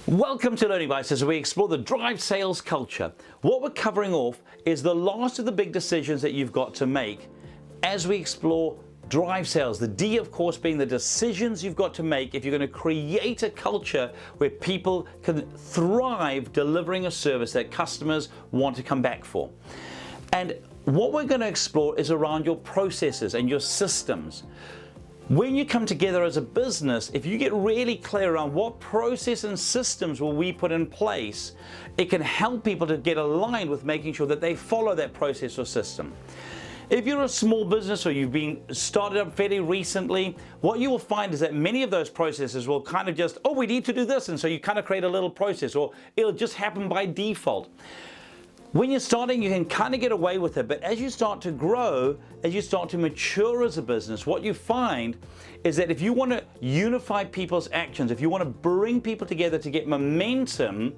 Welcome to Learning Bites as we explore the drive sales culture. What we're covering off is the last of the big decisions that you've got to make as we explore drive sales. The D, of course, being the decisions you've got to make if you're going to create a culture where people can thrive delivering a service that customers want to come back for. And what we're going to explore is around your processes and your systems. When you come together as a business, if you get really clear around what process and systems will we put in place, it can help people to get aligned with making sure that they follow that process or system. If you're a small business or you've been started up fairly recently, what you will find is that many of those processes will kind of just, we need to do this, and so you kind of create a little process, or it'll just happen by default. When you're starting, you can kind of get away with it, but as you start to grow, as you start to mature as a business, what you find is that if you want to unify people's actions, if you want to bring people together to get momentum,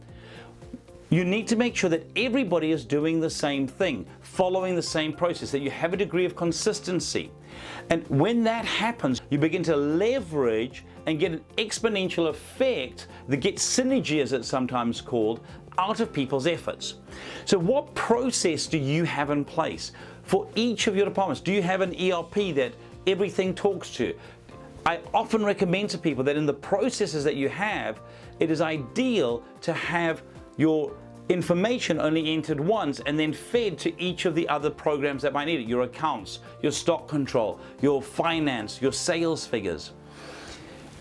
you need to make sure that everybody is doing the same thing, following the same process, that you have a degree of consistency. And when that happens, you begin to leverage and get an exponential effect that gets synergy, as it's sometimes called, out of people's efforts. So what process do you have in place for each of your departments? Do you have an ERP that everything talks to? I often recommend to people that in the processes that you have, it is ideal to have your information only entered once and then fed to each of the other programs that might need it. Your accounts, your stock control, your finance, your sales figures.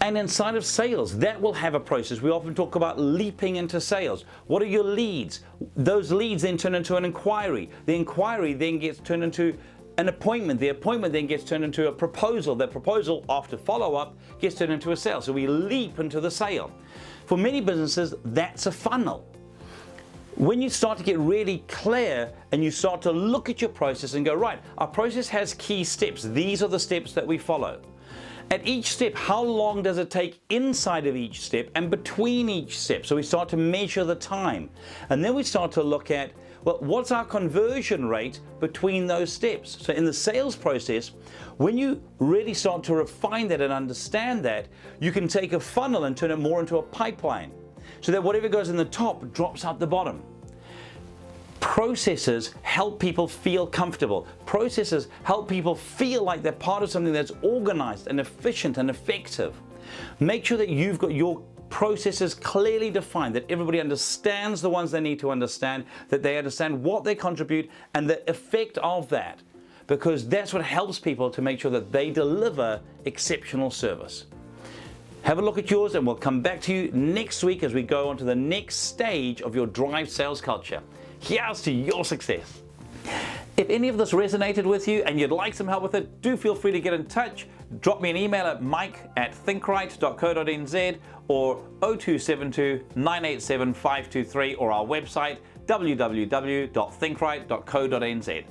And inside of sales, that will have a process. We often talk about leaping into sales. What are your leads? Those leads then turn into an inquiry. The inquiry then gets turned into an appointment. The appointment then gets turned into a proposal. That proposal, after follow-up, gets turned into a sale. So we leap into the sale. For many businesses, that's a funnel. When you start to get really clear and you start to look at your process and go, right, our process has key steps. These are the steps that we follow. At each step, how long does it take inside of each step and between each step? So we start to measure the time. And then we start to look at, well, what's our conversion rate between those steps? So in the sales process, when you really start to refine that and understand that, you can take a funnel and turn it more into a pipeline, so that whatever goes in the top drops out the bottom. Processes help people feel comfortable. Processes help people feel like they're part of something that's organized and efficient and effective. Make sure that you've got your processes clearly defined, that everybody understands the ones they need to understand, that they understand what they contribute and the effect of that, because that's what helps people to make sure that they deliver exceptional service. Have a look at yours and we'll come back to you next week as we go on to the next stage of your drive sales culture. Here's to your success. If any of this resonated with you and you'd like some help with it, do feel free to get in touch. Drop me an email at mike@thinkright.co.nz or 0272 987 523 or our website www.thinkright.co.nz.